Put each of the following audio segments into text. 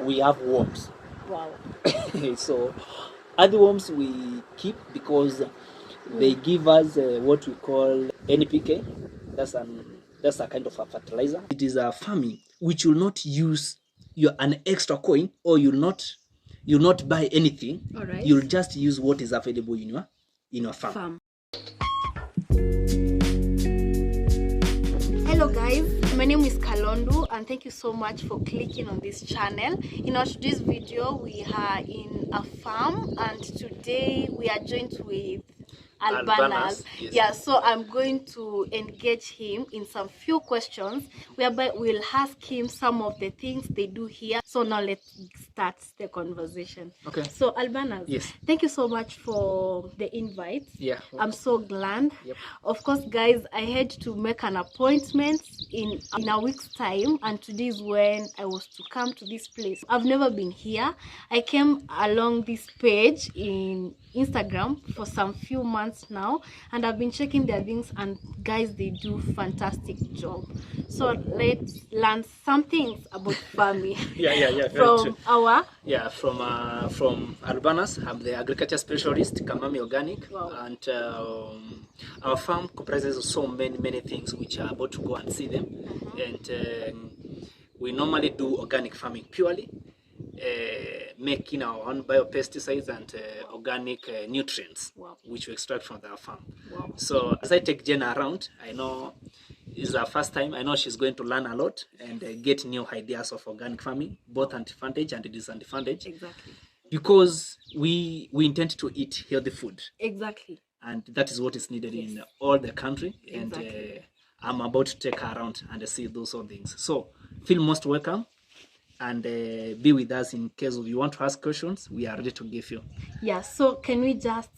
we have worms. Wow. So earthworms we keep because they give us what we call NPK. That's a kind of a fertilizer. It is a farming which will not use an extra coin, or you'll not buy anything. All right. You'll just use what is available in your farm. Hello guys, my name is Kalondu and thank you so much for clicking on this channel. In our today's video we are in a farm and today we are joined with Albanus. Yes. Yeah, so I'm going to engage him in some few questions whereby we'll ask him some of the things they do here. So now let's start the conversation. Okay. So Albanus, yes, thank you so much for the invite. Yeah. I'm so glad. Yep. Of course, guys, I had to make an appointment in a week's time, and today is when I was to come to this place. I've never been here. I came along this page in Instagram for some few months now, and I've been checking their things, and guys, they do fantastic job. So let's learn some things about farming. Yeah. From our from Albanus. I'm the agriculture specialist, Kamami Organic. Wow. And our farm comprises of so many things which are about to go and see them. And we normally do organic farming purely, making our own biopesticides and organic nutrients. Wow. Which we extract from our farm. Wow. So as I take Jenna around, I know it's her first time. I know she's going to learn a lot and get new ideas of organic farming, both advantage and disadvantage. Exactly. Because we intend to eat healthy food. Exactly. And that is what is needed in all the country. Exactly. And I'm about to take her around and see those all things. So feel most welcome and be with us in case you want to ask questions. We are ready to give you. Yeah, so can you just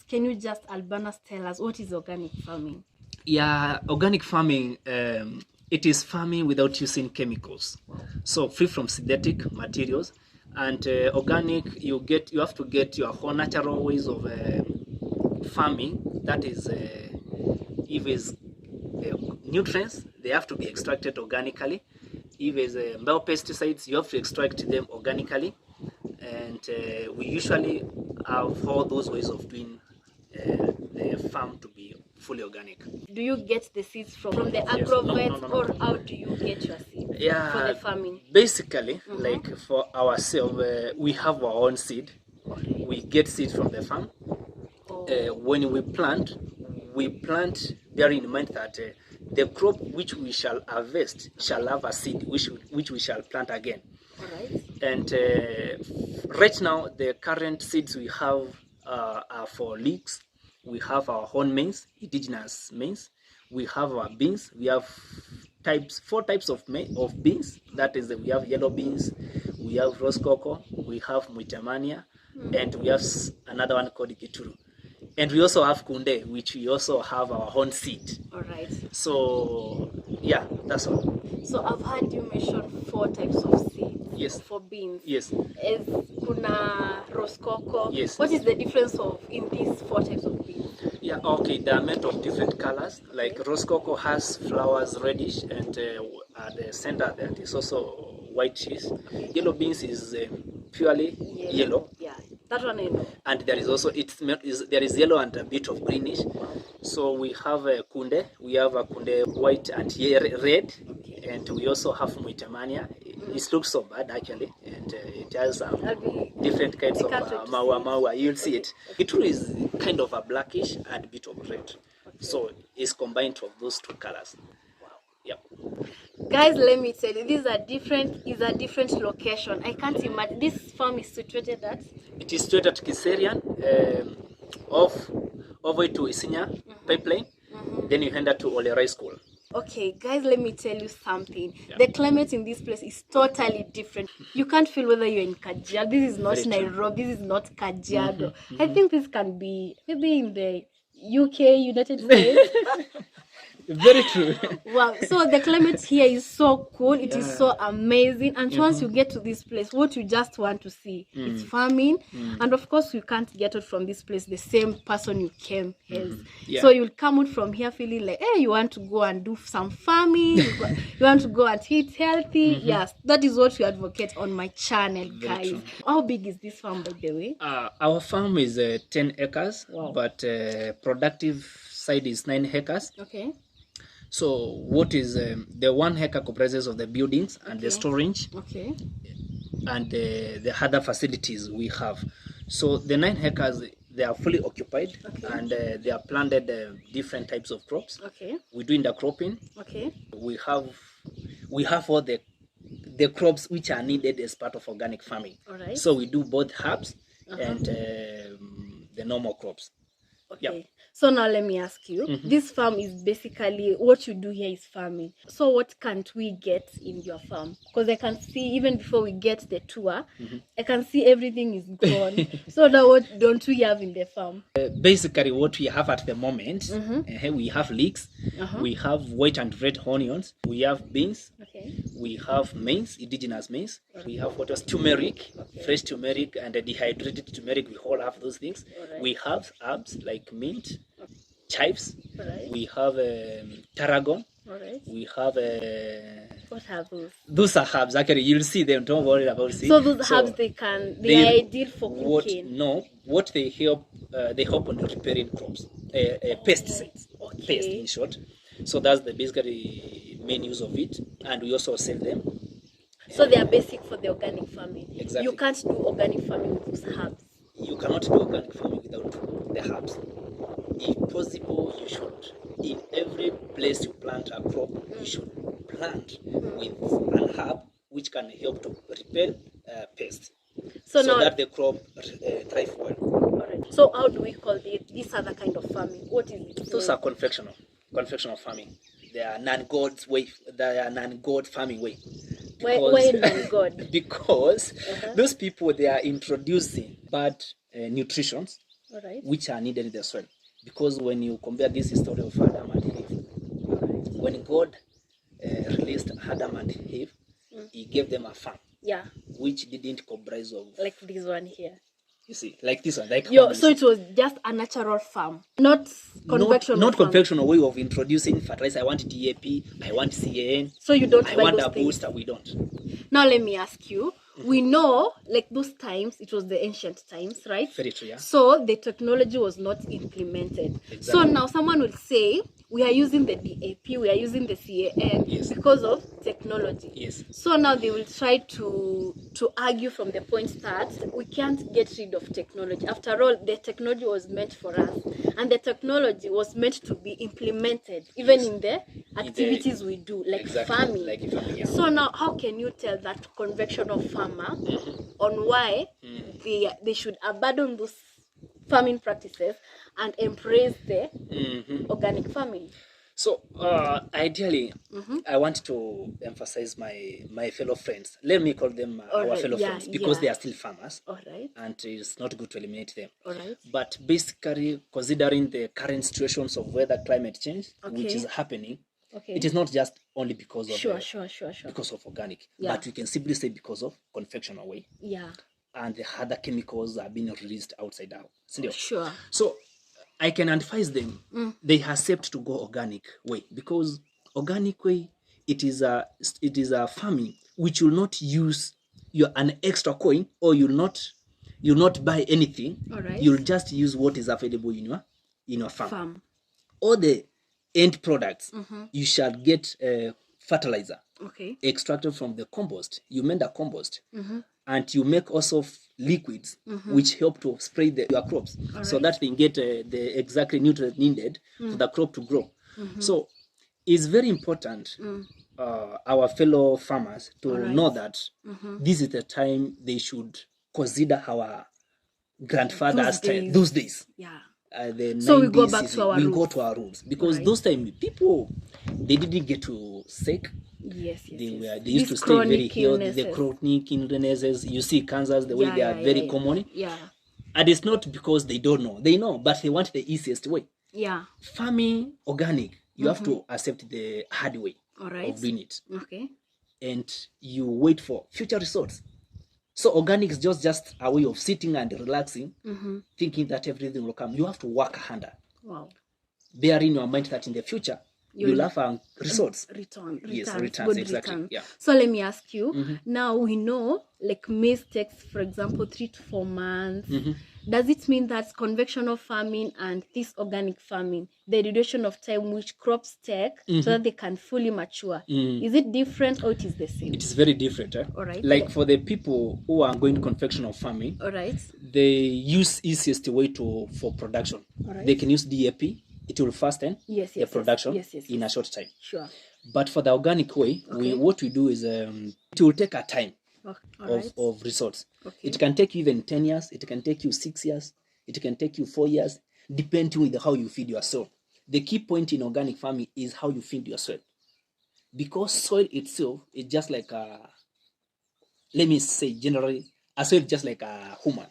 Albanus tell us what is organic farming? Yeah, organic farming, it is farming without using chemicals. So free from synthetic materials. And organic, you have to get your own natural ways of farming. That is, if it's nutrients, they have to be extracted organically. If it's biopesticides, you have to extract them organically. And we usually have all those ways of doing the farm to be fully organic. Do you get the seeds from the agrovet, or how do you get your seeds for the farming? Basically, like for ourselves, we have our own seed. Okay. We get seed from the farm. When we plant bearing in mind that the crop which we shall harvest shall have a seed which we shall plant again. All right. And right now, the current seeds we have are for leeks. We have our own maize, indigenous maize. We have our beans. We have four types of beans. That is, we have yellow beans, we have rose cocoa, we have muitamania, and we have another one called kituru. And we also have kunde, which we also have our own seed. All right. So yeah, that's all. So I've heard you mention 4 types of seeds. Yes. For beans. Yes. Is kuna rose cocoa. Yes. What is the difference in these 4 types of beans? Yeah, okay, there are many of different colors. Like rose cocoa has flowers reddish, and at the center that is also whitish. Yellow beans is purely yellow. Yeah, that one I know. And there is also there is yellow and a bit of greenish. So we have a kunde. We have a kunde white and red, and we also have muitamania. It looks so bad actually, and it has different kinds of mawa. You'll see it. It is kind of a blackish and a bit of red. So it's combined of those 2 colors. Wow. Yep. Guys, let me tell you, this is a different location. I can't imagine. This farm is situated at? It is situated at Kiserian, over to Isinya pipeline. Then you enter to Olerai School. Okay, guys, let me tell you something. Yeah. The climate in this place is totally different. You can't feel whether you're in Kajiado. This is not Nairobi. This is not Kajiado. I think this can be maybe in the UK, United States. Very true. Wow. So the climate here is so cool. It is so amazing. And once you get to this place, what you just want to see is farming. And of course, you can't get it from this place the same person you came as. So you'll come out from here feeling like, hey, you want to go and do some farming. You want to go and eat healthy. Yes, that is what we advocate on my channel, guys. True. How big is this farm, by the way? Our farm is 10 acres, but productive side is 9 acres. Okay. So what is the 1 acre comprises of the buildings and the storage, and the other facilities we have. So the 9 acres, they are fully occupied, and they are planted different types of crops. We do intercropping. We have all the crops which are needed as part of organic farming. So we do both herbs and the normal crops. So now let me ask you, this farm is basically, what you do here is farming. So what can't we get in your farm? Because I can see, even before we get the tour, I can see everything is gone. So now what don't we have in the farm? Basically what we have at the moment, we have leeks, we have white and red onions, we have beans, we have maize, indigenous maize, we have what else? Turmeric, fresh turmeric and dehydrated turmeric. We all have those things. We have herbs like mint, chives, we have tarragon, we have what have those are herbs. Actually, you'll see them, don't worry about it. So those herbs, they are ideal for cooking. What they help on repairing crops, pesticides, pest in short. So that's the basically main use of it, and we also sell them. So they are basic for the organic farming. Exactly. You can't do organic farming with those herbs. You cannot do organic farming without the herbs. If possible, you should. In every place you plant a crop, you should plant with an herb which can help to repel pests, so that the crop thrives well. So how do we call this other kind of farming? What is it? Those are conventional farming. They are non-God way. They are non-God farming way. Why non-God? Because those people, they are introducing bad nutritions which are needed in the soil. Because when you compare this history of Adam and Eve, when God released Adam and Eve, he gave them a farm, which didn't comprise of like this one here. You see, like this one, like so it was just a natural farm, not conventional. Not conventional way of introducing fertilizer. I want DAP, I want CAN. So you don't. I want a booster. We don't. Now let me ask you. We know, like those times, it was the ancient times, right? Very true, yeah. So the technology was not implemented. Exactly. So now someone will say, we are using the DAP, we are using the CAN because of technology. Yes. So now they will try to argue from the point that we can't get rid of technology. After all, the technology was meant for us, and the technology was meant to be implemented even in the activities we do, like farming. So now how can you tell that conventional farmer on why they should abandon those farming practices and embrace the organic farming? So ideally, I want to emphasize my fellow friends. Let me call them our fellow friends, because they are still farmers, and it's not good to eliminate them. But basically, considering the current situations of weather, climate change, which is happening, it is not just only because of because of organic, but we can simply say because of conventional way. And the other chemicals are being released outside our. So I can advise them, they accept to go organic way, because organic way, it is a farming which will not use an extra coin, or you'll not buy anything. You'll just use what is available in your farm. All the end products, you shall get fertilizer extracted from the compost. You mend the compost, and you make also liquids which help to spray your crops, so that they get the exactly nutrients needed for the crop to grow. So it's very important, our fellow farmers, to know that this is the time they should consider our grandfathers' time, those days. So we go back to our roots, because those time people, they didn't get to sick. They used to stay very healthy. The chronic illnesses, you see cancers, the way they are very common. And it's not because they don't know. They know, but they want the easiest way. Farming organic, You have to accept the hard way of doing it. Okay. And you wait for future results. So organic is just a way of sitting and relaxing, thinking that everything will come. You have to work harder. Wow. Bear in your mind that in the future, you'll have results. Returns. Yes, Good returns, exactly. returns. Yeah. So let me ask you, now we know like maize takes, for example, 3 to 4 months. Does it mean that conventional farming and this organic farming, the duration of time which crops take so that they can fully mature, is it different or it is the same? It is very different. All right. Like for the people who are going conventional farming, All right. they use easiest way for production. All right. They can use DAP. It will fasten the production in a short time. Sure. But for the organic way, what we do is it will take a time of results. Okay. It can take you even 10 years. It can take you 6 years. It can take you 4 years, depending on how you feed your soil. The key point in organic farming is how you feed your soil. Because soil itself is just like let me say generally, a soil is just like a human.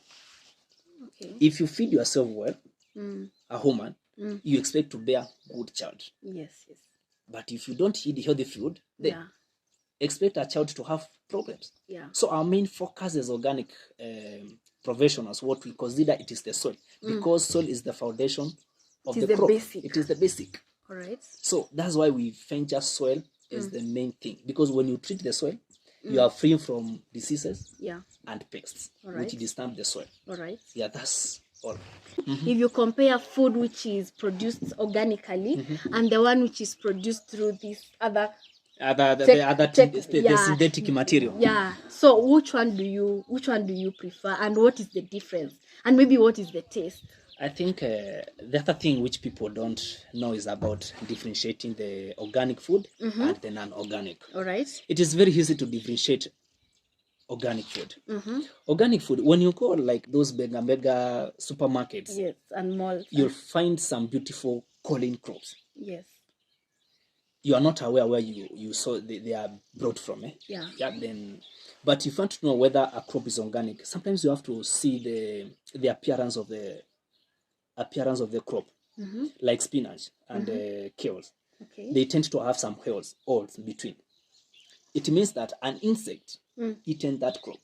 Okay. If you feed yourself well, a human, you expect to bear good child. Yes. But if you don't eat healthy food, then expect a child to have problems. Yeah. So our main focus as organic professionals, what we consider it is the soil, because soil is the foundation of the crop. Basic. It is the basic. All right. So that's why we venture soil as the main thing, because when you treat the soil, you are free from diseases and pests, which disturb the soil. All right. Yeah, that's all. If you compare food which is produced organically and the one which is produced through this other the synthetic material. Yeah. So which one do you prefer, and what is the difference, and maybe what is the taste? I think the other thing which people don't know is about differentiating the organic food and the non-organic. All right. It is very easy to differentiate organic food. Organic food, when you go like those mega supermarkets, yes, and malls, you'll find some beautiful collen crops. Yes. You are not aware where you saw they are brought from. Yeah. Then, but if you want to know whether a crop is organic, sometimes you have to see the appearance of the crop, like spinach and kales. Okay. They tend to have some holes between. It means that an insect eaten that crop.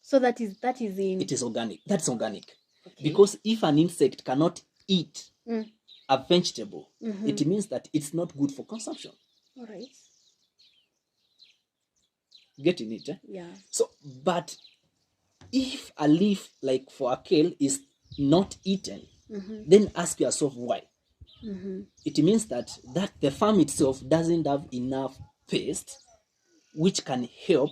So that is in. It is organic. That's organic. Okay. Because if an insect cannot eat a vegetable, it means that it's not good for consumption. All right. Getting it? Yeah. So, but if a leaf like for a kale is not eaten, then ask yourself why. It means that the farm itself doesn't have enough pests which can help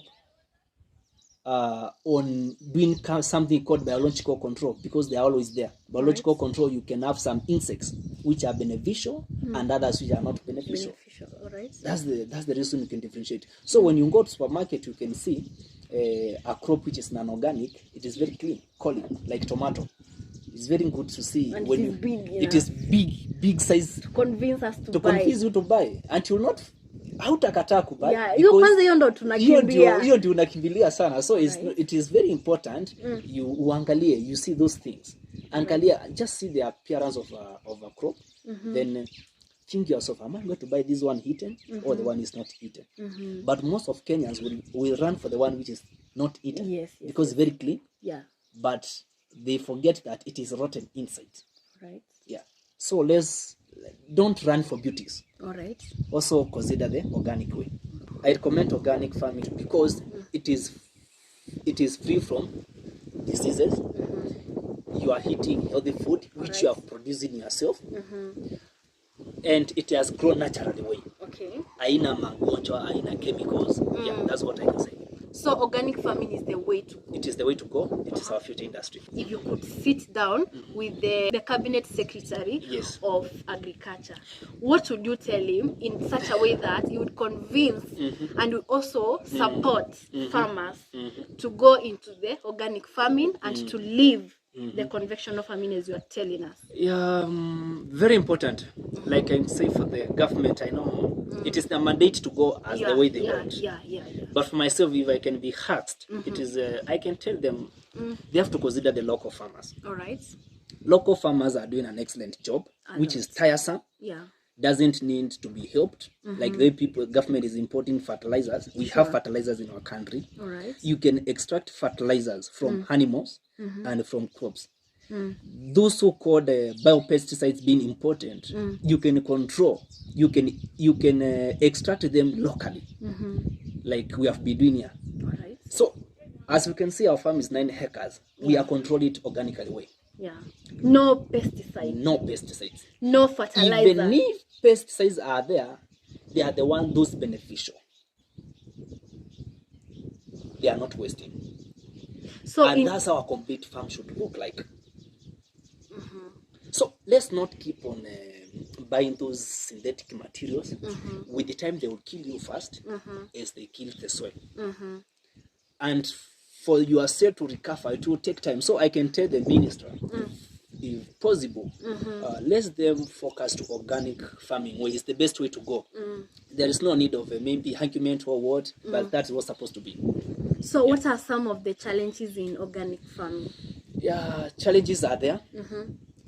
on doing something called biological control, because they are always there. Biological control, you can have some insects which are beneficial and others which are not beneficial. All right. That's the reason you can differentiate. So when you go to supermarket, you can see a crop which is non-organic. It is very clean, collen, like tomato. It's very good to see. And when it is big. It is big size to convince us to buy. Convince you to buy, and you'll not. Hautakataa kubuy. Yeah, hiyo kwanza hiyo ndo tunakimbia. Hiyo ndio unakimbilia sana. So it is very important you uangalie, you see those things. Angalia, just see the appearance of a crop. Then think yourself, am I going to buy this one eaten or the one is not eaten? But most of Kenyans will run for the one which is not eaten. Yes, because it's very clean. Yeah. But they forget that it is rotten inside. Right. Yeah. So don't run for beauties. All right. Also consider the organic way. I recommend organic farming because it is free from diseases. You are eating healthy food which you are producing yourself, and it has grown naturally way. Okay. Haina magonjwa, haina chemicals. Yeah, that's what I can say. So organic farming is the way to go. It is the way to go. It is our future industry. If you could sit down with the cabinet secretary of agriculture, what would you tell him in such a way that you would convince and would also support farmers to go into the organic farming and to leave the conventional farming as you are telling us? Yeah, very important. Like I say, for the government, I know it is their mandate to go as the way they want. Yeah. But for myself, if I can be asked, it is I can tell them they have to consider the local farmers. All right. Local farmers are doing an excellent job, which is tiresome. Yeah. doesn't need to be helped. Like the way government is importing fertilizers, we have fertilizers in our country. All right. You can extract fertilizers from animals and from crops. Those so-called biopesticides being important, you can control. You can extract them locally, like we have been doing here. All right. So, as we can see, our farm is 9 hectares. We are controlling it organically way. Yeah. No pesticides. No pesticides. No fertilizer. Even if pesticides are there, they are the ones those beneficial. They are not wasting. So and that's how a complete farm should look like. So let's not keep on buying those synthetic materials. With the time they will kill you first, as they kill the soil. And for yourself to recover, it will take time. So I can tell the minister, if possible, let them focus to organic farming, where is the best way to go. There is no need of maybe argument or what, but that's what's supposed to be. So what are some of the challenges in organic farming? Yeah, challenges are there.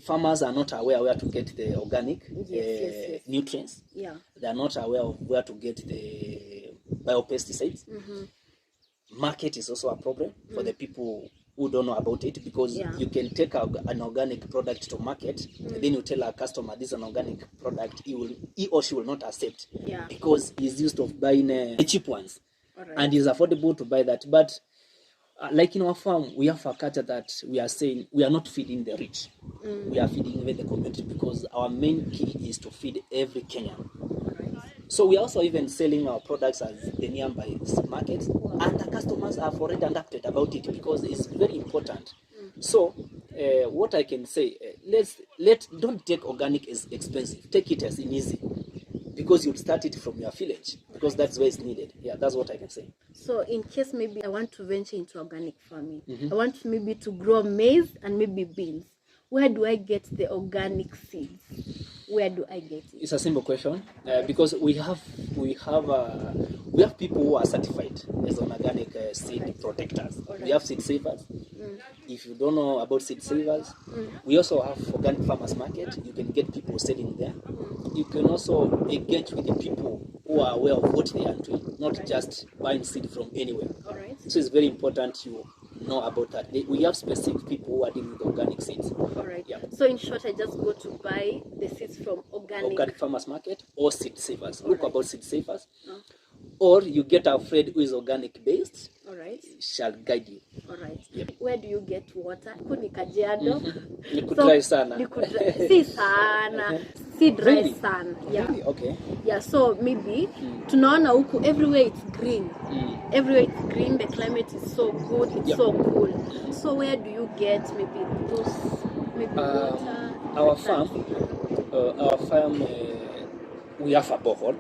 Farmers are not aware where to get the organic nutrients. Yeah. They are not aware of where to get the biopesticides. Market is also a problem for the people who don't know about it, because you can take an organic product to market, and then you tell a customer this is an organic product, he or she will not accept, because he's used to buying cheap ones, and it's affordable to buy that. But like in our farm, we have a culture that we are saying we are not feeding the rich, we are feeding even the community, because our main key is to feed every Kenyan. So we are also even selling our products as the nearby markets, and the customers have already adapted about it, because it's very important. So what I can say, don't take organic as expensive, take it as easy, because you'll start it from your village, because that's where it's needed. Yeah, that's what I can say. So in case maybe I want to venture into organic farming, I want maybe to grow maize and maybe beans, where do I get the organic seeds? Where do I get it? It's a simple question, because we have people who are certified as organic seed protectors. We have seed savers. If you don't know about seed savers, we also have organic farmers market. You can get people selling there. You can also engage with the people who are aware of what they are doing, not just buying seed from anywhere. So it's very important you know about that. We have specific people who are dealing with organic seeds. Yeah. So in short, I just go to buy the seeds from organic farmers market or seed savers. Look about seed savers. Or you get a friend who is organic based. Shall guide you. Yep. Where do you get water? Kuni Kajiado. Dry sana. Si sana. Si dry sana. Yeah. Really? Okay. Yeah, so maybe tunaona huku everywhere it's green. Everywhere it's green, the climate is so good, it's so cool. So where do you get maybe those water? Our farm, we have a borehole.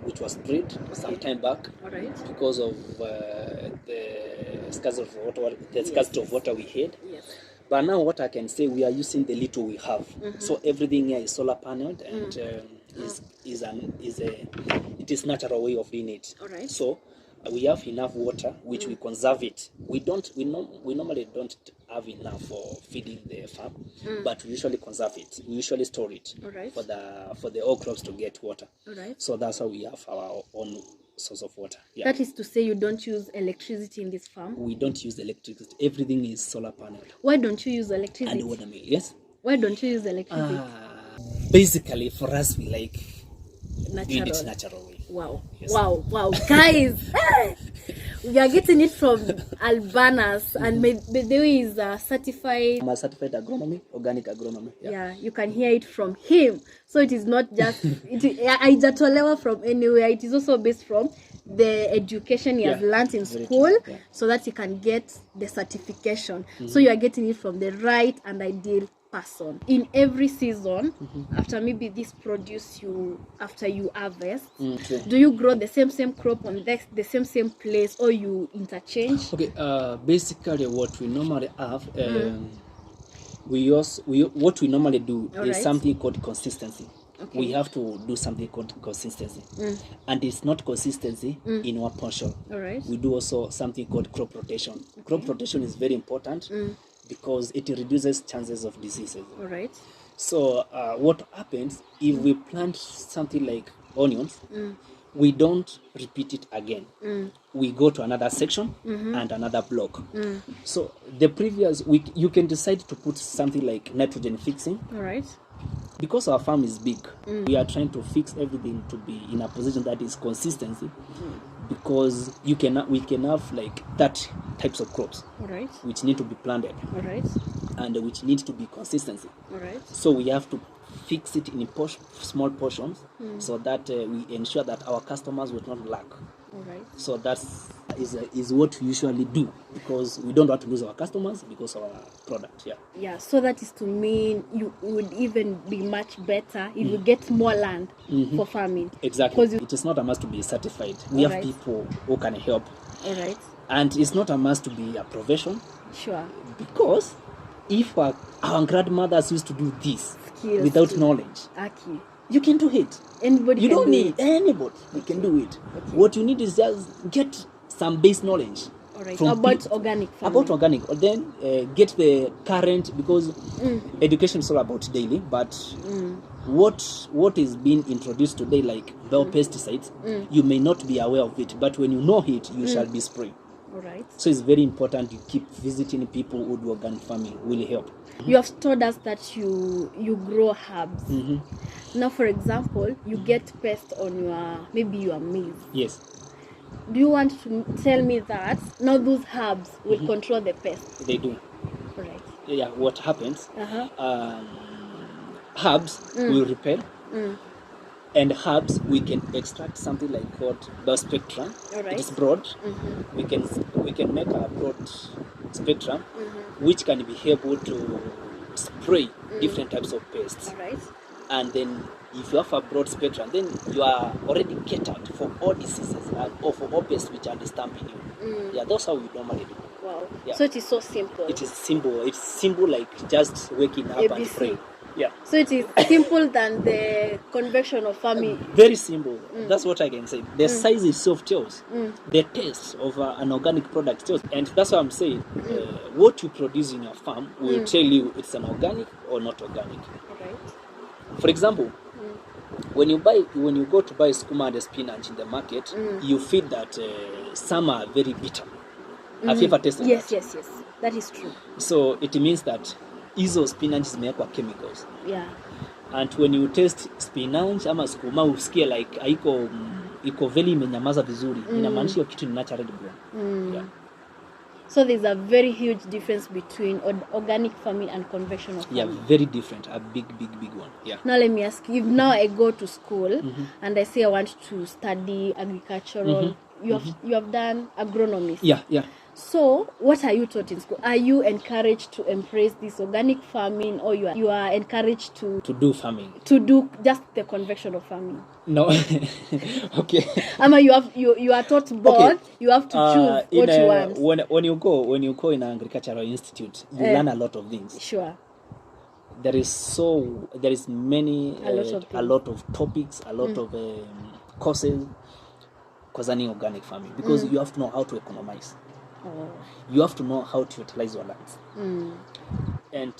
Which was drilled some time back because of the scarcity of water we had. But now what I can say, we are using the little we have. So everything here is solar paneled, and it is natural way of doing it. So we have enough water, which we conserve it. We normally don't have enough for feeding the farm, but we usually conserve it. We usually store it for the oil crops to get water. So that's how we have our own source of water. Yeah. That is to say, you don't use electricity in this farm? We don't use electricity. Everything is solar panel. Why don't you use electricity? And water mill, yes. Why don't you use electricity? Basically, for us, we like doing it natural way. Wow. Yes. Wow, guys. We are getting it from Albanus, and the way is certified. I'm a certified agronomy, organic agronomy. Yeah, you can hear it from him. So it is not just haijatolewa from anywhere. It is also based from the education he has learned in school, so that he can get the certification. So you are getting it from the right and ideal person. In every season, after maybe this produce after you harvest, do you grow the same crop on the same place, or you interchange? Okay, basically what we normally have, what we normally do is something called consistency. We have to do something called consistency, and it's not consistency in one portion. We do also something called crop rotation. Crop rotation is very important because it reduces chances of diseases. So what happens if we plant something like onions? We don't repeat it again. We go to another section and another block. So the previous week, you can decide to put something like nitrogen fixing. All right. Because our farm is big, we are trying to fix everything to be in a position that is consistency. Because we can have like 30 types of crops, All right. which need to be planted, All right. and which need to be consistency. All right. So we have to fix it in small portions, so that we ensure that our customers will not lack. All right. So that is what we usually do, because we don't want to lose our customers because of our product. Yeah, so that is to mean you would even be much better if you get more land for farming. Exactly. Because It is not a must to be certified. We have Alright. people who can help, All right. and it's not a must to be a profession, Sure. because if our grandmothers used to do this Skills without too. knowledge, Aki. you can do it. Anybody You can don't do need it. anybody. You can do it. What you need is just get some base knowledge. All right. from About pe- organic farming. About organic, or then get the current, because education is all about daily, but what is being introduced today, like biopesticides, you may not be aware of it, but when you know it, you shall be spraying. All right. So it's very important you keep visiting people who do organic farming. Will help. You have told us that you grow herbs. Now, for example, you get pests on your maize. Yes, Do you want to tell me that now those herbs will control the pests? they do. All right. Yeah, what happens? Uh-huh. Herbs will repel, and herbs we can extract something like called biospectrum. Alright. It is broad. We can make a broad spectrum, which can be able to spray different types of pests. All right. And then if you have a broad spectrum, then you are already catered for all diseases or for all pests which are disturbing you. Yeah, that's how we normally do. Wow. Yeah. So it is so simple. It is simple. It's simple, like just waking up and ABC. praying. Yeah. So it is simple than the conventional farming. Very simple. That's what I can say. The size itself tells. The taste of an organic product tells. And that's what I'm saying. What you produce in your farm will tell you it's an organic or not organic. All right. For example, when you go to buy skuma and spinach in the market, you feel that some are very bitter. Have you ever tasted Yes, that? yes. That is true. So it means that hizo spinach zimewekwa chemicals. Yeah. And when you taste spinach ama skuma usikie like iko very imenyamaza vizuri, inamaanisha hiyo kitu ni naturally grown. Yeah. So there's a very huge difference between organic farming and conventional farming. Yeah, very different. A big one. Yeah. Now let me ask you, if now I go to school and I say I want to study agricultural, you have done agronomist. Yeah. So what are you taught in school? Are you encouraged to embrace this organic farming, or you are encouraged to do farming? To do just the conventional farming? No. Okay. You are taught both. Okay. You have to choose what you want. When you go in an agricultural institute, you learn a lot of things. Sure. There is many a lot of topics, a lot of courses concerning organic farming, because you have to know how to economize. You have to know how to utilize your lands. And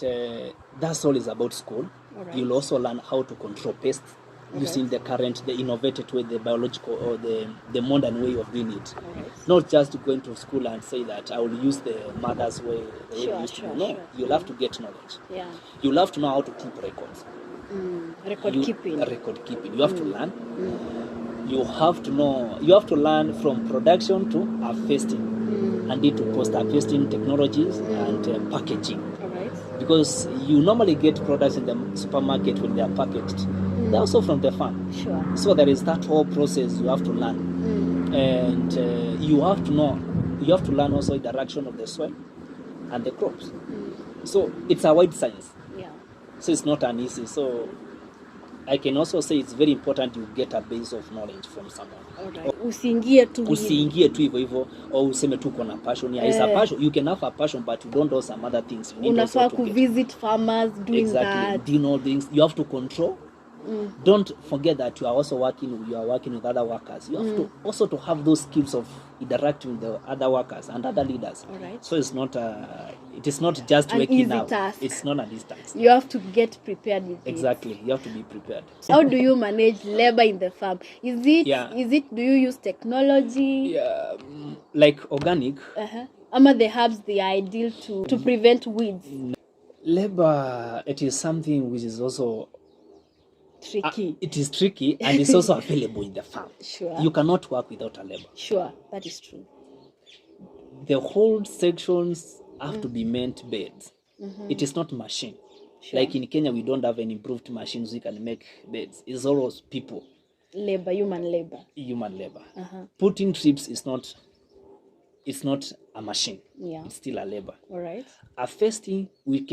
that's all is about school. Right. You'll also learn how to control pests using the innovated way, the biological or the modern way of doing it. Right. Not just going to school and say that I will use the mother's way, the way we used to do. No, you'll have to get knowledge. Yeah. You'll have to know how to keep records. Record keeping. You have to learn. You have to learn from production to harvesting. And need to post-harvesting technologies and packaging. Right. Because you normally get products in the supermarket when they are packaged. They're also from the farm. Sure. So there is that whole process you have to learn. And you have to learn also the direction of the soil and the crops. So it's a wide science. Yeah. So it's not an easy. So I can also say it's very important you get a base of knowledge from someone. Alright. Usiingie tu hivyo hivyo au useme tu kuna passion. Yeah, it's a passion. You can have a passion, but you don't do some other things. You need also to visit farmers doing that. Do all things. You have to control. Don't forget that you are working with other workers. You have to also to have those skills of interacting with the other workers and other leaders. Alright. So it's not It is not just an waking easy up. task. It's not an easy task. You have to get prepared with Exactly. You have to be prepared. How do you manage labor in the farm? Is it do you use technology? Yeah, like organic. Ama the herbs, they are ideal to prevent weeds. Labor, it is something which is also Tricky. it is tricky, and it's also available in the farm. Sure. You cannot work without a labor. Sure, that is true. The whole sections have to be meant beds. It is not machine. Sure. Like in Kenya, we don't have any improved machines we can make beds. It's always people. Labor, human labor. Human labor. Putting trips is not. It's not a machine. Yeah. It's still a labor. All right. Harvesting, we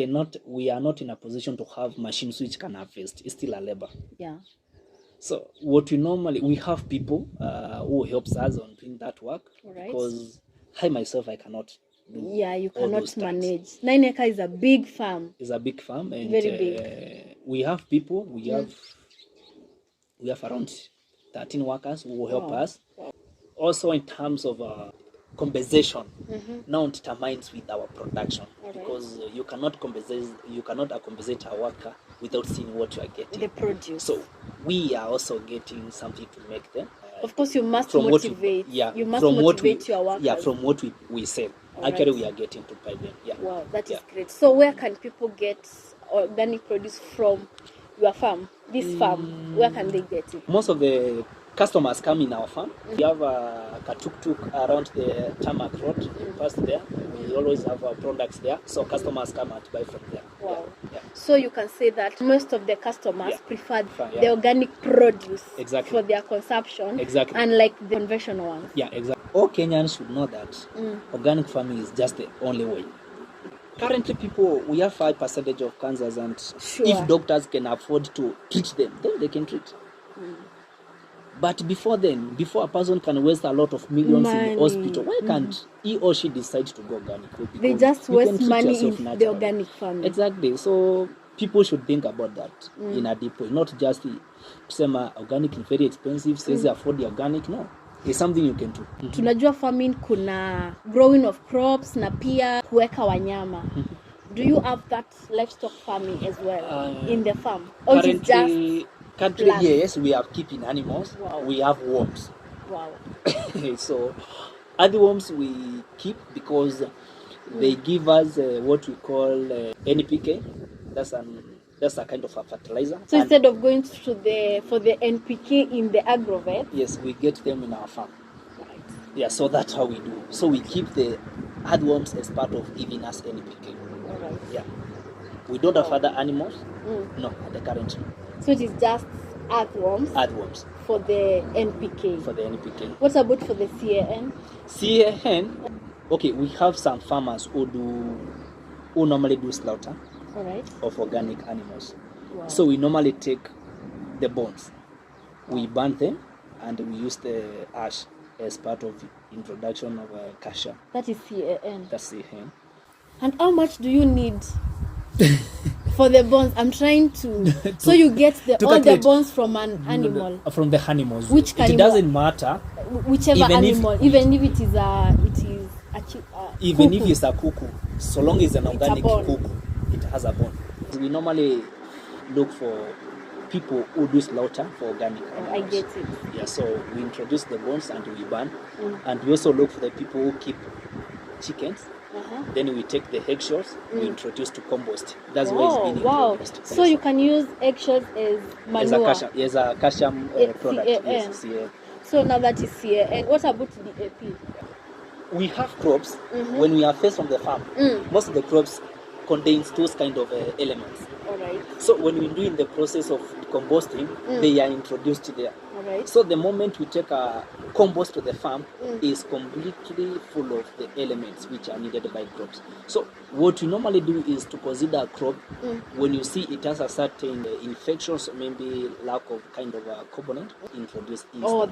are not in a position to have machines which can harvest. It's still a labor. Yeah. So we have people who helps us on doing that work. Right. Because I myself, I cannot do. Yeah, you cannot manage. Tasks. 9 acre is a big farm. It's a big farm, and very big. We have people. We have around 13 workers who will help us. Wow. Also, in terms of compensation, now determines with our production. Right. Because you cannot compensate a worker without seeing what you are getting. The produce. So we are also getting something to make them. Of course, you must motivate. You must motivate your workers. Yeah, from what we sell. All actually, right. We are getting to buy them. Yeah. Wow, that is great. So where can people get organic produce from your farm? This farm, where can they get it? Most of the customers come in our farm. We have a tuk-tuk around the tarmac road. Past there, we always have our products there, so customers come and buy from there. Wow. Yeah. So you can say that most of the customers prefer the organic produce for their consumption, unlike the conventional ones. Yeah, exactly. All Kenyans should know that organic farming is just the only way. Currently, we have 5% of cancers, and if doctors can afford to treat them, then they can treat. But before a person can waste a lot of millions in the hospital, why can't he or she decide to go organic? They just waste money in the organic farming. Exactly. So people should think about that in a deep way, not just kusema organic is very expensive, says afford the organic. No, it's something you can do. Tunajua farming kuna growing of crops na pia kuweka wanyama. Do you have that livestock farming as well in the farm? Or is it just yes, we are keeping animals. Wow. We have worms. Wow. So earthworms we keep because they give us what we call NPK. That's a kind of a fertilizer. So instead of going for the NPK in the agrovet, yes, we get them in our farm. Right. Yeah, so that's how we do. So we keep the earthworms as part of giving us NPK. All right. Yeah. We don't have other animals. No, at the current. So it is just earthworms. Earthworms. For the NPK. For the NPK. What about for the CAN? CAN. Okay, we have some farmers who normally do slaughter. All right. Of organic animals. Wow. So we normally take the bones, we burn them, and we use the ash as part of the introduction of kasha. That is CAN. That's CAN. And how much do you need for the bones? I'm trying to so you get all the bones from an animal. From the animals. Which it doesn't matter. Whichever animal, even if it is a even cuckoo. if it's a cuckoo, so long as an organic cuckoo, it has a bone. We normally look for people who do slaughter for organic animals. I get it. Yeah, so we introduce the bones and we burn, and we also look for the people who keep chickens. Then we take the eggshells, we introduce to compost. That's why it's being introduced. So you can use eggshells as manure. As a calcium product. Yes, CAN. So now that is CAN. What about the AP? We have crops. When we are first from the farm, most of the crops contains those kind of elements. All right. So when we're doing the process of composting, they are introduced there. All right. So the moment we take a compost to the farm is completely full of the elements which are needed by crops. So what we normally do is to consider a crop when you see it has a certain infections, maybe lack of kind of a component, introduce instant. Oh,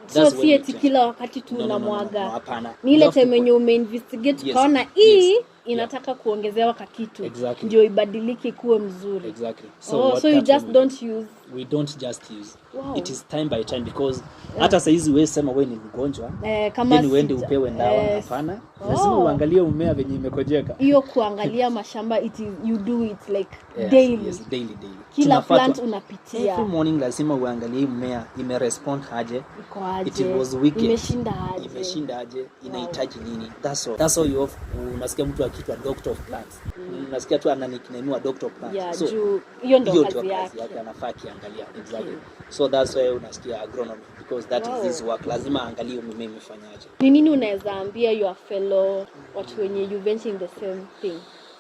so si eti kila wakati tu unamwaga. Ni ile time yenye umeinvestigate kaona hii inataka kuongezewa kakitu. Ndio ibadilike kuwe mzuri. Exactly. So you just don't use we don't just use. Wow. It is time by time because hata saizi wewe sema wewe ni mgonjwa kama then uende upewe dawa. Hapana, lazima uangalie mmea venye imekojeka. Hiyo kuangalia mashamba you do it like daily. Yes, daily. Kila plant unapitia. Every morning lazima uangalie mmea imerespond aje. It was wicked. Imeshinda aje. Inahitaji nini? That's all you unasikia mtu akiitwa doctor of plants. Unasikia tu ananikinenua doctor of plants. Yeah, so hiyo ndio kazi yake anafaa kiangalia. Exactly. So that's why unasikia agronomy because that is his work. Lazima angalie mmea imefanyaje. Ni nini unaweza ambia your fellow watu wenye you venturing the same thing?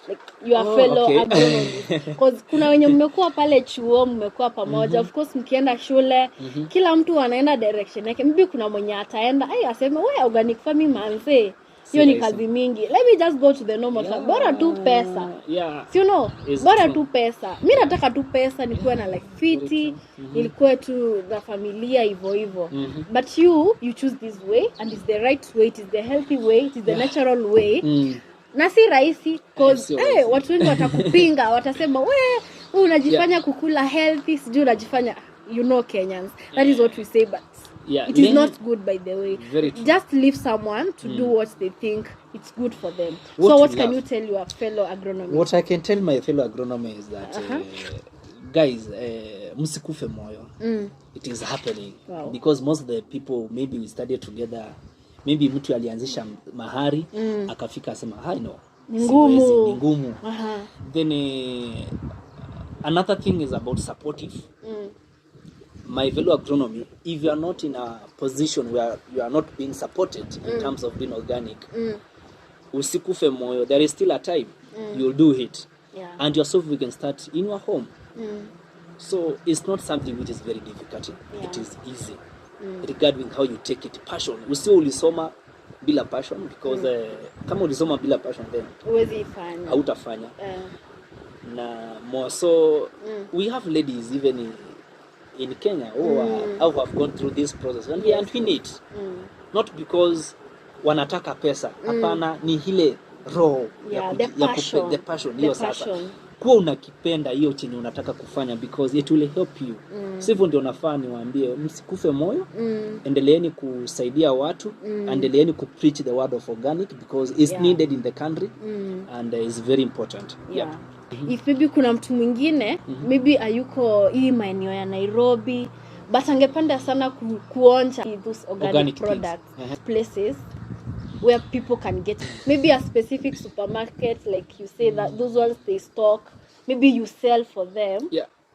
Like your fellow agronomist. Because kuna wenye mmekuwa pale chuo, mmekuwa pamoja. Of course mkienda shule, kila mtu anaenda direction yake. Maybe kuna mwenye ataenda, aseme wewe organic farming manze. Hiyo ni kazi mingi. Let me just go to the normal farm. Bora tu pesa. So, you know, bora tu pesa. Mimi nataka tu pesa nikuwe na like fiti, ilikuwe tu na familia hivyo. But you choose this way and it's the right way, it is the healthy way, it is the natural way. Na si rahisi cause watu wengi watakupinga, watasema wewe unajifanya kukula healthy, sijui unajifanya Kenyans. That is what we say, but it is not good, by the way. Just leave someone to do what they think it's good for them. What can you tell your fellow agronomists? What I can tell my fellow agronomists is that guys, msikufe moyo. It is happening. Because most of the people maybe we studied together, maybe mtu alianzisha mahari akafika asema no, ni ngumu. Then another thing is about supportive. My fellow agronomy, if you are not in a position where you are not being supported in terms of being organic, usikufe moyo. There is still a time. You'll do it. And yourself we can start in your home. So it's not something which is very difficult. It is easy. Regarding how you take it, passion. Usio ulisoma bila passion because kama ulisoma bila passion then huwezi fanya. Hautafanya. Na more so we have ladies even in Kenya who have gone through this process and we need not because wanataka pesa. Hapana, ni ile roho the passion hiyo sasa. Kuwa unakipenda hiyo chenye unataka kufanya because it will help you. So hivyo ndio nafaa niwaambie msikufe moyo. Endeleeni kusaidia watu, endeleeni ku preach the word of organic because it's needed in the country and is very important. If maybe kuna mtu mwingine maybe ayuko hii maeneo ya Nairobi but angependa sana kuonja those organic products places where people can get maybe a specific supermarket, like you say that those ones they stock, maybe you sell for them,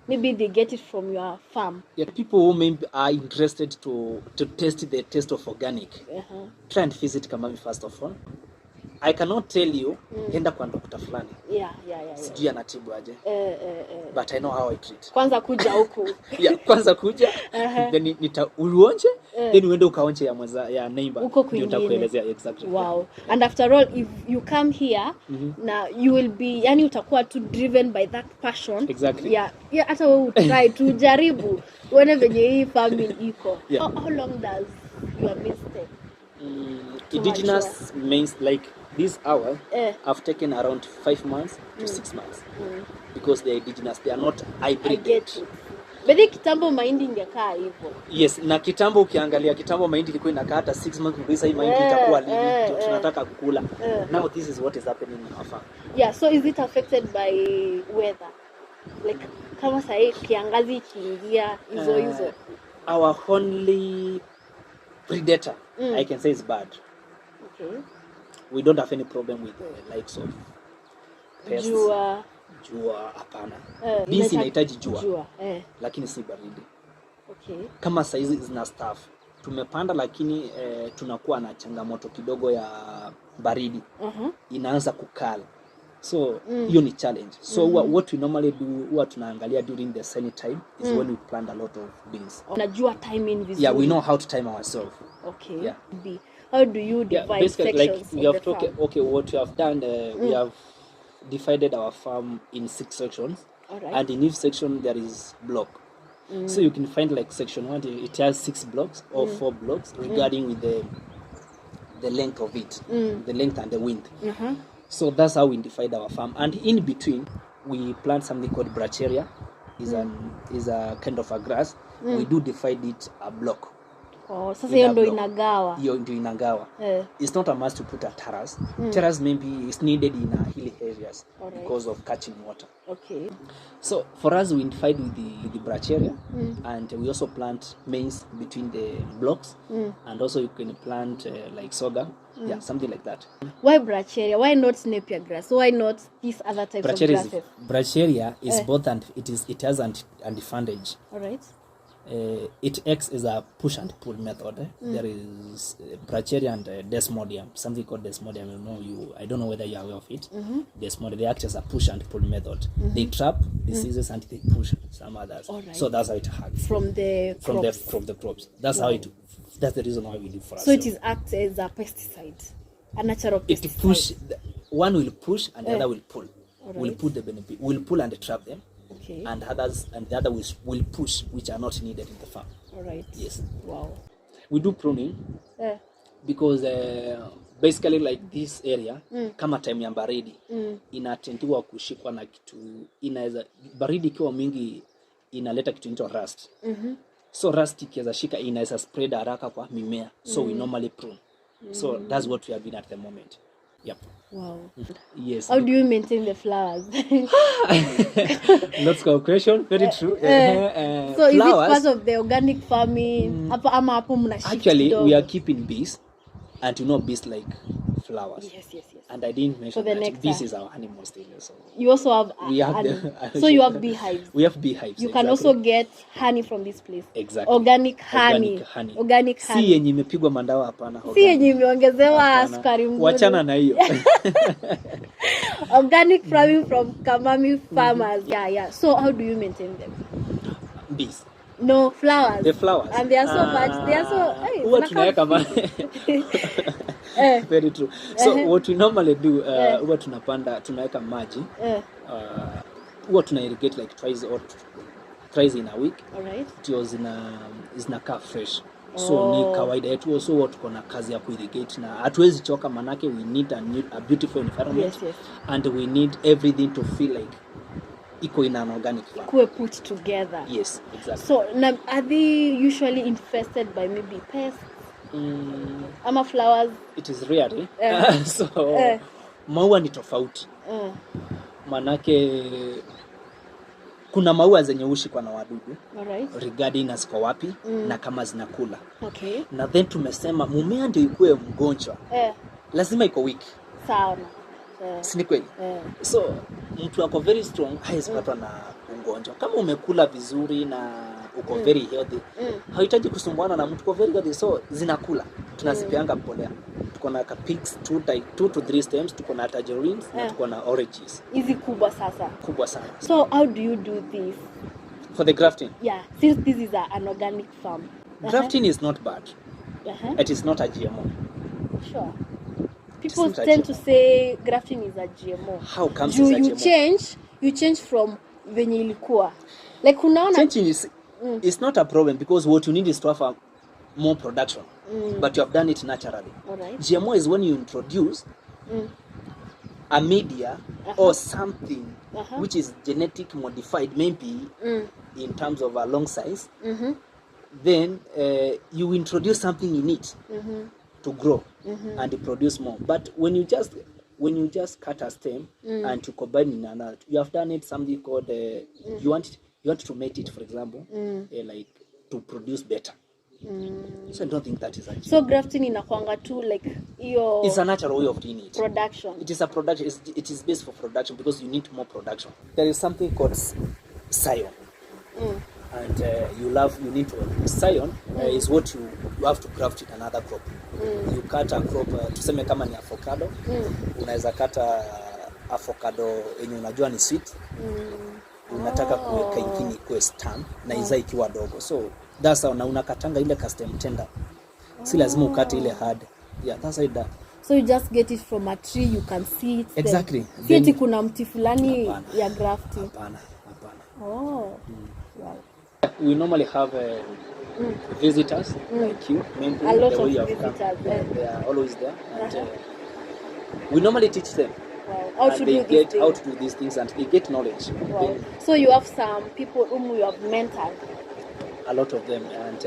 maybe they get it from your farm. People who maybe are interested to test the taste of organic, try and visit Kamami first of all. I cannot tell you enda kwa dokta fulani. Sijui anatibu aje. But I know how I treat. Kwanza kuja huku. Kwanza kuja. Then uonje, then uende ukaonje ya neighbor. Ndio nitakuelezea exactly. Wow. And after all, if you come here, now you will be, yani utakuwa too driven by that passion. Exactly. Hata wewe utry to jaribu uone venye hii farming iko. How long does your maize take? Indigenous means like this hour I've taken around 5 months to 6 months because they are indigenous, they are not hybrid. Bedi kitambo mahindi ingekaa hivyo. Yes, na kitambo ukiangalia kitambo mahindi ilikuwa inakaa hata 6 months mbisa hii mahindi itakuwa lini tunataka kukula. Now this is what is happening in our farm. So is it affected by weather? Like kama sasa kiangazi kiingia hizo. Our only predator I can say is bird. Okay. We don't have any problem with the likes of pests. Jua hapana. This inahitaji jua. Lakini si baridi. Okay. Kama saizi zina staff. Tumepanda lakini tunakuwa na changamoto kidogo ya baridi. Inaanza kukala. So hiyo ni challenge. So what we normally do huwa tunaangalia during the sunny time is when we plant a lot of beans. Unajua timing vizuri. We know how to time ourselves. Okay. How do you divide sections? Like we have talked, what we have done, we have divided our farm in 6 sections. And in each section there is block. So you can find like section 1, it has 6 blocks or 4 blocks regarding with the length of it, the length and the width. So that's how we divide our farm. And in between, we plant something called brancheria. is a kind of a grass. We do divide it a block. Oh, sasa hiyo ndio inagawa. Hiyo ndio inagawa. It's not a must to put a terrace. Terrace maybe is needed in hilly areas because of catching water. Okay. So for us, we divide with the brancheria, and we also plant maize between the blocks, and also you can plant like sorghum, something like that. Why brancheria? Why not napier grass? Why not these other types of grasses? Brancheria is both, and it has an advantage. All right. It acts as a push and pull method. There is brancheria and desmodium, something called desmodium. I don't know whether you are aware of it. Desmodium, they act as a push and pull method. They trap diseases and they push some others. Right. So that's how it acts from the crops. That's how it. That's the reason why we do for us. So it is acts as a pesticide, a natural pesticide. It push. One will push and the other will pull. Right. We'll put the benefit. We'll pull and trap them. Okay. And the other will push, which are not needed in the farm. All right. Yes. Wow. We do pruning because basically like this area kama time ya baridi inatendiwa kushikwa na kitu, inaweza baridi ikiwa mingi inaleta kitu inaitwa rust. So rust ikiweza shika inaweza spread haraka kwa mimea. So we normally prune. So that's what we are doing at the moment. Yep. Wow. Yes. How do you maintain the flowers? Lots of question. Very true. So flowers, is it part of the organic farming? Actually, we are keeping bees, and bees like flowers. Yes. And I didn't mention that bees is our animal still. So you also have so you have beehives. We have beehives. You can also get honey from this place. Exactly. Organic honey. Si yenye imepigwa mandawa hapana. Si yenye imeongezewa sukari mzuri. Wachana na hiyo. Organic farming from Kamami farmers. Yeah. So how do you maintain them? Bees. No, flowers. The flowers. And they are so much. They are so. Huwa tunaweka Very true. So what we normally do, huwa tunaweka maji. Huwa tuna irrigate like twice in a week. Alright. Ndio zinakaa fresh. So ni kawaida yetu, also what tuko na kazi ya kuirrigate na hatuwezi choka, manake we need a beautiful environment. Yes. And we need everything to feel like iko in an organic farm. Equal put together. Yes, exactly. So are they usually infested by maybe pests? Ama flowers? It is rare. So maua ni tofauti. Manake kuna maua zenye hushikwa na wadudu. Alright. Regarding as kwa wapi na kama zinakula. Okay. Na then tumesema mumea ndio ikuwe mgonjwa. Lazima iko weak. Sawa. Si ni kweli? So mtu ako very strong haiwezi patwa na ugonjwa. Kama umekula vizuri na uko very healthy, hauhitaji kusumbuana na mtu uko very healthy, so zinakula. Tunazipeanga mbolea. Tuko na pigs 2 to 3 stems, tuko na tangerines na tuko na oranges. Hizi kubwa sasa. Kubwa sana. So how do you do this? For the grafting? Yeah, since this is an organic farm. Grafting is not bad. It is not a GMO. Sure. People tend to say grafting is a GMO. How comes it's a GMO? You change from venye ilikuwa. Like unaona changing is not a problem, because what you need is to have more production. But you have done it naturally. Alright. GMO is when you introduce a media or something which is genetic modified, maybe in terms of a long size. Then you introduce something in it to grow and produce more. But when you just cut a stem and you combine in another, you have done it something called you want to mate it, for example, like to produce better. So I don't think that is actually. So grafting inakuanga tu like iyo. It's a natural way of doing it. Production. It is a production. It is based for production because you need more production. There is something called scion. And you need to scion is what you have to graft in another crop. You cut a crop, tuseme kama ni avocado, unaweza kata avocado yenye unajua ni sweet, unataka kuweka ingine kwa stem na iza ikiwa dogo. So that's how unakatanga ile custom tender. Si lazima ukate ile hard. Yeah, that's how it does. So you just get it from a tree, you can see it. Exactly. Si eti kuna mti fulani ya grafting. Hapana. Oh. Wow. We normally have visitors like you, maybe a lot the of way you have visitors. They are always there. And we normally teach them How to do get how to do these things, and they get knowledge. Wow. So you have some people whom you have mentored. A lot of them, and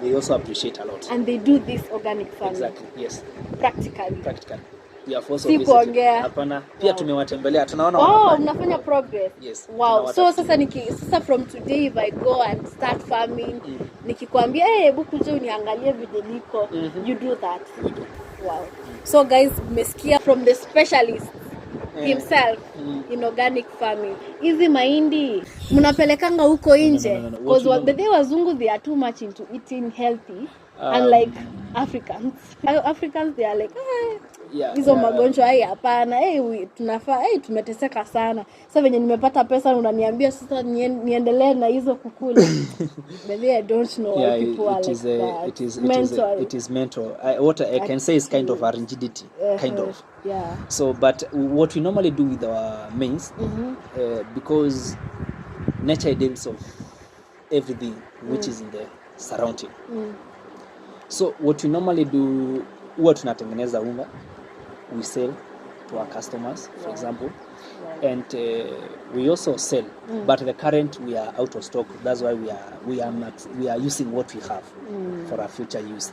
they also appreciate a lot. And they do this organic farming. Exactly, yes. Practically. We are also kuongea. Hapana. Pia tumewatembelea, tunaona mnafanya progress. Yes. Wow. So sasa from today if I go and start farming, nikikwambia hebu kuja uniangalie vile niko, you do that. We do. Wow. So guys, mmesikia from the specialist himself in organic farming. Hizi mahindi mnapelekanga huko nje because the wazungu they are too much into eating healthy, unlike Africans they are like hizo magonjwa hapana, tunafaa tumeteseka sana. Sasa venye nimepata pesa unaniambia sasa niendelee na hizo kukula. But I don't know why people are like that. It is mental. What I can say is kind of a rigidity, kind of. Yeah. So, but what we normally do with our maize, because nature deals of everything which is in the surrounding. So what we normally do, huwa tunatengeneza unga, we sell to our customers, for example, and we also sell. But the current we are out of stock. That's why we are using what we have for our future use.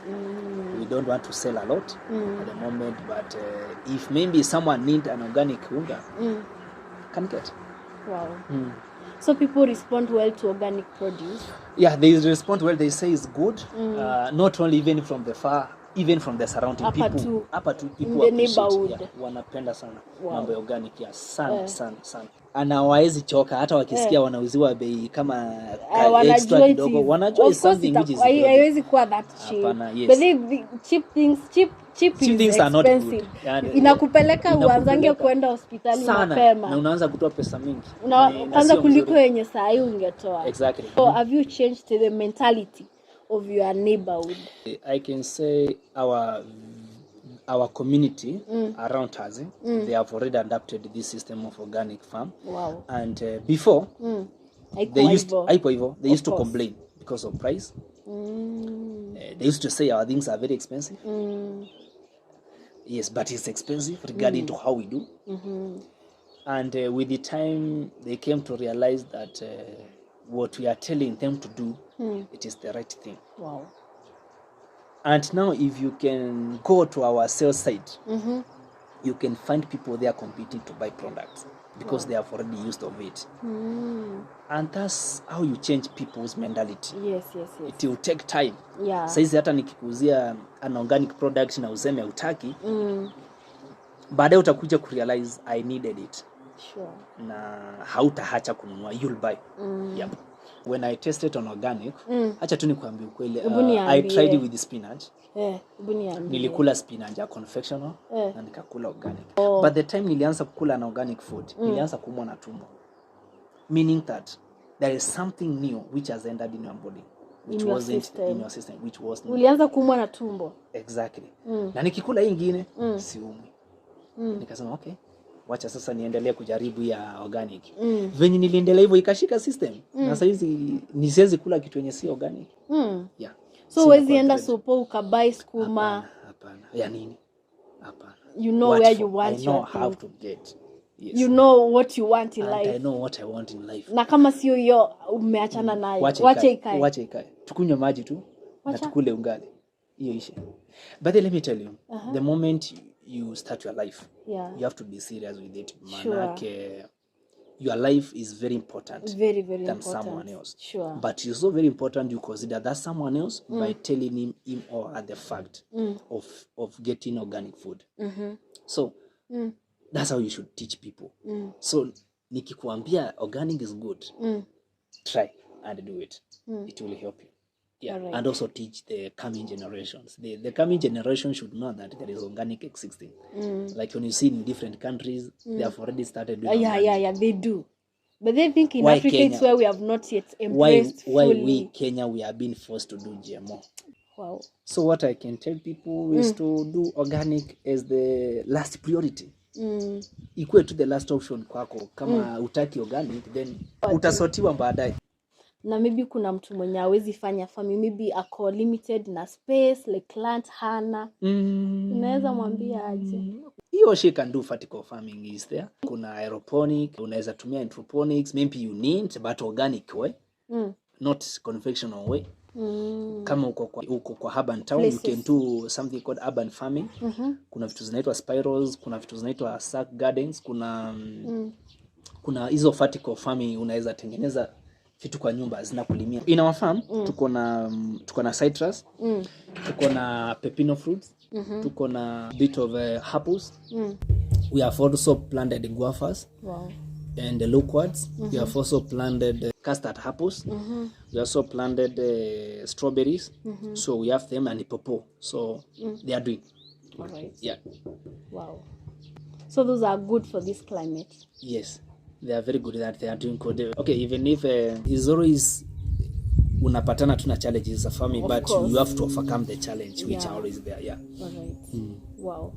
We don't want to sell a lot at the moment, but if maybe someone need an organic unga, can get. Wow. So people respond well to organic produce? Yeah, they respond well. They say it's good. Not only even from the far, even from the surrounding people. Hapa tu people in the neighborhood. Yeah, wanapenda sana mambo ya organic ya sana. Anawaezi choka hata wakisikia wanauziwa bei kama extra kidogo. Wanajua something which is haiwezi kuwa that cheap. Yes. But the cheap things are not good. Inakupeleka uanzange kwenda hospitali mapema. Na unaanza kutoa pesa mingi. Unaanza kuliko yenye saa hii ungetoa. Exactly. So have you changed the mentality of your neighborhood? I can say our community around us, they have already adapted this system of organic farm. Wow. And before, they used to complain because of price. They used to say our things are very expensive. Yes, but it's expensive regarding to how we do. And with the time, they came to realize that what we are telling them to do, it is the right thing. Wow. And now if you can go to our sales site, you can find people there competing to buy products because they have already used of it. And that's how you change people's mentality. Yes. It will take time. Yeah. Saizi hata nikikuzia an organic product na useme utaki, baadaye utakuja kurealize I needed it. Sure. Na hautahacha kununua, you'll buy. Yep. When I tested on organic, acha tu nikwambie ukweli, I tried it with the spinach. Nilikula spinach ya confectional na nikakula organic. But the time nilianza kukula na organic food, nilianza kuumwa na tumbo. Meaning that there is something new which has entered in your body, which wasn't in your system, which was new. Ulianza kuumwa na tumbo. Exactly. Na nikikula hii nyingine siumwi. Nikasema okay, wacha sasa niendelee kujaribu ya organic. Venye niliendelea hivyo ikashika system. Na sasa hizi nisiwezi kula kitu yenye si organic. Yeah. So wezi enda sopo ukabai skuma. Hapana. Ya nini? Hapana. You know where you want your thing. I know how to get. Yes. You know what you want in life. I know what I want in life. Na kama sio hiyo umeachana nayo. Wacha ikae. Tukunywe maji tu na tukule ugali. Hiyo ishe. But then let me tell you, the moment you start your life, you have to be serious with it. Manake your life is very important. Very than important. Someone else. Sure. But it's so very important you consider that someone else by telling him or her the fact of getting organic food. So that's how you should teach people. So nikikuambia organic is good, try and do it. It will help you. Yeah, right. And also teach the coming generations. The coming generation should know that there is organic existing. Like when you see in different countries, they have already started doing Yeah, they do. But they think in Africa Kenya, it's where we have not yet embraced why fully. we, Kenya, we are being forced to do GMO. Wow. So what I can tell people is to do organic as the last priority. Equate to the last option kwako. Kama utaki organic, then utasotiwa baadaye. Na maybe kuna mtu mwenye hawezi fanya farming, maybe ako limited na space, like plant hana. Unaweza mwambia aje? he or she can do vertical farming is there. Kuna aeroponic, unaweza tumia hydroponics, maybe you need but organic way, not conventional way. Kama uko kwa urban town places, you can do something called urban farming. Kuna vitu zinaitwa spirals, kuna vitu zinaitwa sack gardens, kuna hizo vertical farming unaweza tengeneza vitu kwa nyumba zinakulimia. In our farm tuko na citrus, tuko na pepino fruits, tuko na bit of apples. We have also planted guavas. Wow. And the loquats. We have also planted custard apples. We also planted strawberries. So we have them and the pawpaw. So they are doing. All right. Yeah. Wow. So those are good for this climate. Yes. They are very good that they are doing good. Okay, even if it's always unapatana tuna challenges of farming, but you have to overcome the challenge which are always there. Yeah. All right. Wow.